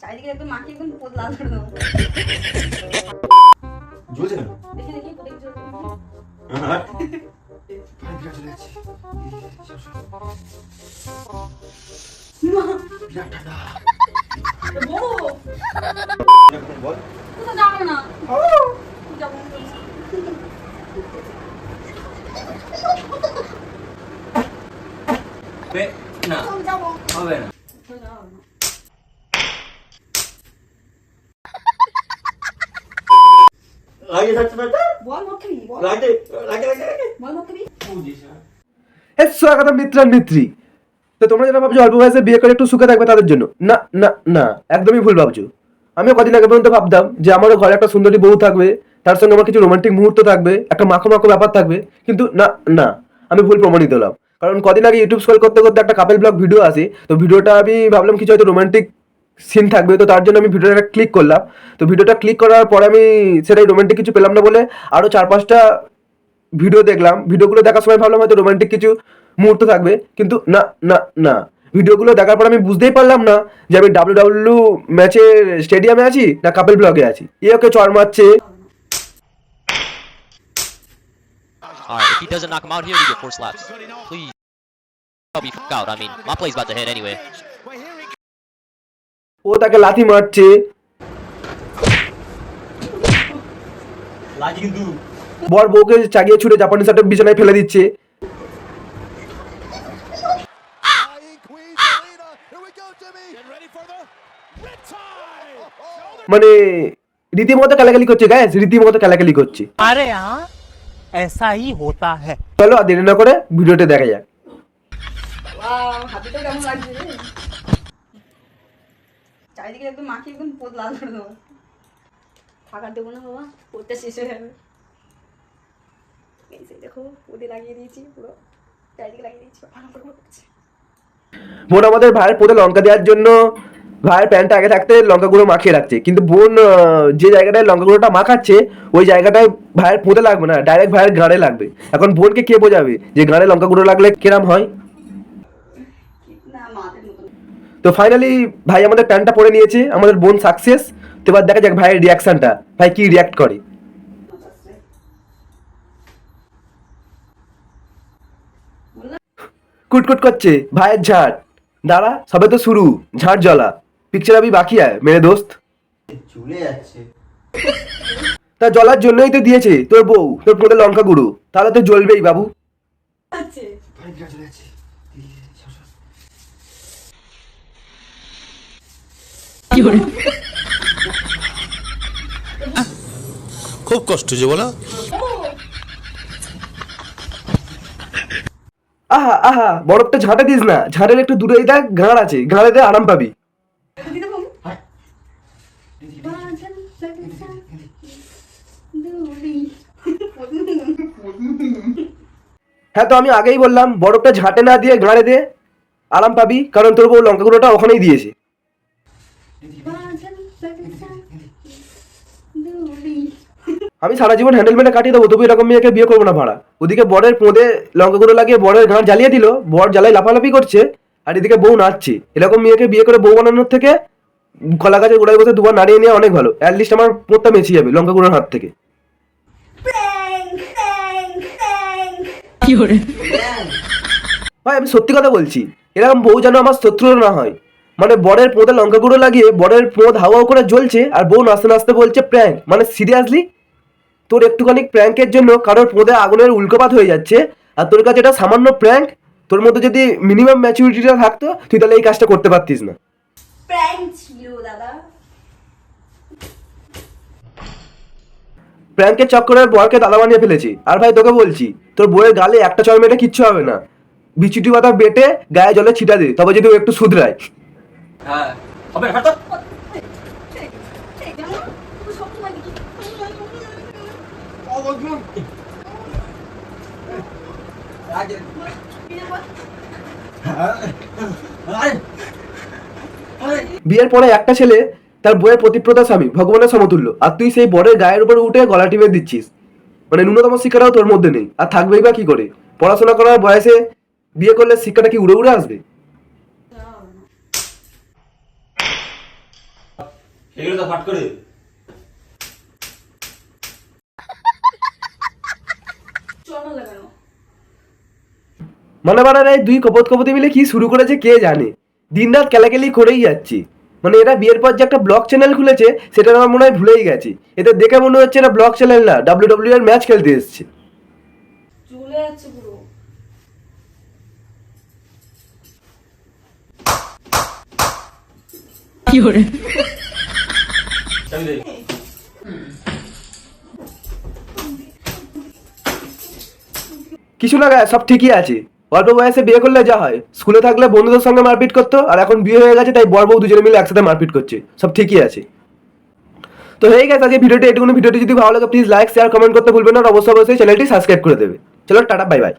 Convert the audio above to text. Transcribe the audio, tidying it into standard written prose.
চারিদিকে একদম মাখিয়ে একদম পোদ লাল করে দেবো। জ্বলছে না? দেখি দেখি কোথায় কিছু হচ্ছে। চলে যাচ্ছে। মা, বিরাট ঠান্ডা। বউ, বল। কোথাও যাবো না। যাবো না। না যাবো। হবে না। কোথাও যাবো না। আগে থাকতে থাকতে বল মত খাবি, বল। লাগে লাগে লাগে লাগে বল মত খাবি। স্বাগতম মিত্র মিত্রী। তো তোমরা যারা ভাবছো অল্প বয়সে বিয়ে করে একটু সুখে থাকবে তাদের জন্য, না না না, একদমই ভুল ভাবছো। আমিও কদিন আগে পর্যন্ত ভাবতাম যে আমারও ঘরে একটা সুন্দরী বউ থাকবে, তার সঙ্গে আমার কিছু রোমান্টিক মুহূর্ত থাকবে, একটা মাখো মাখো ব্যাপার থাকবে, কিন্তু না না, আমি ভুল প্রমাণিত হলাম। কারণ কদিন আগে ইউটিউব স্ক্রল করতে করতে একটা কাপেল ব্লগ ভিডিও আসে, তো ভিডিওটা আমি ভাবলাম কিছু হয়তো রোমান্টিক সিন থাকবে, তো তার জন্য আমি ভিডিওটা ক্লিক করলাম। তো ভিডিওটা ক্লিক করার পরে আমি সেটাই রোমান্টিক কিছু পেলাম না বলে আরও 4-5টা ভিডিও দেখলাম। ভিডিওগুলো দেখার সময় ভাবলাম হয়তো রোমান্টিক কিছু মুহূর্ত থাকবে, কিন্তু না না না, ভিডিওগুলো দেখার পর আমি বুঝতেই পারলাম না যে আমি ডাব্লিউডাব্লিউ ম্যাচের স্টেডিয়ামে আছি না কাপেল ব্লগে আছি। এ ওকে চড় মারছে। Alright, if he doesn't knock him out here, we get 4 slaps. Please. I'll be out. I mean, my play's about to hit anyway. ও তাকে লাথি মারছে। লাগে কিন্তু বর বউকে চাগিয়ে ছুড়ে জাপানি শার্টে বিছানায় ফেলে দিচ্ছে। মানে রীতিমতো কালাকালি করছে, গায়ে রীতিমতো কালাকালি করছে। हमारे यहाँ ऐसा ही होता है। চলো আর দেরি না করে ভিডিওটা দেখা যাক। ওয়াও, হাতিটা কেমন লাগছে রে। চারিদিকে একদম মাখিয়ে একদম পোদ লাল করে দেবো। থাকার দেবো না বাবা, পোদটা শেষ হয়ে যাবে। এই যে দেখো, পোদে লাগিয়ে দিয়েছি পুরো, চারিদিকে লাগিয়ে দিয়েছি, ভালো করে করছে। বোন আমাদের ভাইয়ের পোদে লঙ্কা দেওয়ার জন্য ভাইয়ের প্যান্টটা আগে থাকতে লঙ্কা গুঁড়ো মাখিয়ে রাখছে, কিন্তু বোন যে জায়গাটায় লঙ্কা গুঁড়োটা মাখাচ্ছে ওই জায়গাটায় ভাইয়ের পোদে লাগবে না, ডাইরেক্ট ভাইয়ের গাঁড়ে লাগবে। এখন বোনকে কে বোঝাবে যে গাঁড়ে লঙ্কা গুঁড়ো লাগলে কিরাম হয়? না মাদের মতন। তো ফাইনালি ভাই আমাদের প্যান্টটা পরে নিয়েছে, আমাদের বোন সাকসেস। তো এবার দেখা যাক ভাইয়ের রিয়াকশনটা, ভাই কি রিয়াক্ট করে। কুটকুট করছে ভাইয়ের ঝাড়। দাঁড়া, সবে তো শুরু, ঝাড় জ্বলা, পিকচার আবি বাকি আছে মেরে দোস্ত। চলে যাচ্ছে। তা জ্বলার জন্যই তো দিয়েছে তোর বউ তোর পোদে লঙ্কা গুঁড়ো, তাহলে তো জ্বলবেই বাবু। আছে বিরাট চলে যাচ্ছে। খুব কষ্ট যে বলো। আহা আহা, বরফটা ঝাঁটে দিস না, ঝাঁটের একটু দূরেই দেখ গাঁড় আছে, গাঁড়ে দে আরাম পাবি। দিদি বল। হাট। হ্যাঁ, তো আমি আগেই বললাম বরফটা ঝাঁটে না দিয়ে গাঁড়ে দে, আরাম পাবি, কারণ তোর বউ লঙ্কা গুঁড়োটা ওখানেই দিয়েছে। আমি সারা জীবন হ্যান্ডেল মেনে কাটিয়ে দেবো, তবু এরকম মেয়েকে বিয়ে করবো না ভাড়া। ওদিকে বরের পোঁদে লঙ্কা গুঁড়ো লাগিয়ে বরের গাঁট জ্বালিয়ে দিল, বর জ্বালাই লাফালাফি করছে, আর এদিকে বউ নাচছে। এরকম মেয়েকে বিয়ে করে বউ বানানোর থেকে কলা গাছের গোড়ায় বসে দুবার নাড়িয়ে নেওয়া অনেক ভালো। অ্যাটলিস্ট আমার পোঁতটা মেছে যাবে লঙ্কা গুঁড়োর হাত থেকে। ভাই আমি সত্যি কথা বলছি, এরকম বউ যেন আমার শত্রু না হয়। মানে বরের পোঁদে লঙ্কা গুঁড়ো লাগিয়ে বরের পোঁদ হাওয়া করে জ্বলছে, আর বউ নাচতে নাচতে বলছে প্র্যাঙ্ক। মানে সিরিয়াসলি, তোর একটুখানি প্র্যাঙ্কের জন্য কারোর পোঁদে আগুনের উল্কাপাত হয়ে যাচ্ছে, আর তোর কাছে এটা সামান্য প্র্যাঙ্ক। তোর মধ্যে যদি মিনিমাম ম্যাচুরিটিটা থাকতো তুই তাহলে এই কাজটা করতে পারতিস না। প্র্যাঙ্ক ছিল দাদা। প্র্যাঙ্কের চক্করে বরকে দাদা বানিয়ে ফেলেছি। আর ভাই তোকে বলছি, তোর বইয়ের গালে একটা চড় মেটে কিচ্ছু হবে না, বিচুটি পাতা বেটে গায়ে জলে ছিটা দে, তবে যদি ও একটু শুধরায়। হ্যাঁ হবে না, হাঁটো। আগে বিয়ের পরে একটা ছেলে তার বইয়ের প্রতিপ্রতা স্বামী, ভগবানের সমতুল্য, আর তুই সেই বরের গায়ের উপরে উঠে গলা টিপে দিচ্ছিস। মানে ন্যূনতম শিক্ষাটাও তোর মধ্যে নেই, আর থাকবেই বা কি করে? পড়াশোনা করার বয়সে বিয়ে করলে শিক্ষাটা কি উড়ে উড়ে আসবে? এগুলো তো ফাট করে চলো লাগানো মানে বাড়ার এই দুই কপতি মিলে কি শুরু করেছে কে জানে, দিনরাত কেলাকেলি করেই যাচ্ছি। মানে এরা বিয়ের পর যে একটা ব্লগ চ্যানেল খুলেছে সেটা আমার মনে হয় ভুলেই গেছি। এদের দেখে মনে হচ্ছে এটা ব্লগ চ্যানেল না, WWE এর ম্যাচ খেলতে এসছে। চলে যাচ্ছে পুরো। চাবি দে। কিছু না গায়ে, সব ঠিকই আছে। অল্প বয়সে বিয়ে করলে যা হয়, স্কুলে থাকলে বন্ধুদের সঙ্গে মারপিট করতো, আর এখন বিয়ে হয়ে গেছে তাই বর বউ দুজনে মিলে একসাথে মারপিট করছে। সব ঠিকই আছে। তো হয়ে গেছে আজকে ভিডিওটি এটুকুনি। ভিডিওটি যদি ভালো লাগে প্লিজ লাইক শেয়ার কমেন্ট করতে ভুলবেন না, আর অবশ্যই চ্যানেলটি সাবস্ক্রাইব করে দেবে। চলো টাটা, বাই বাই।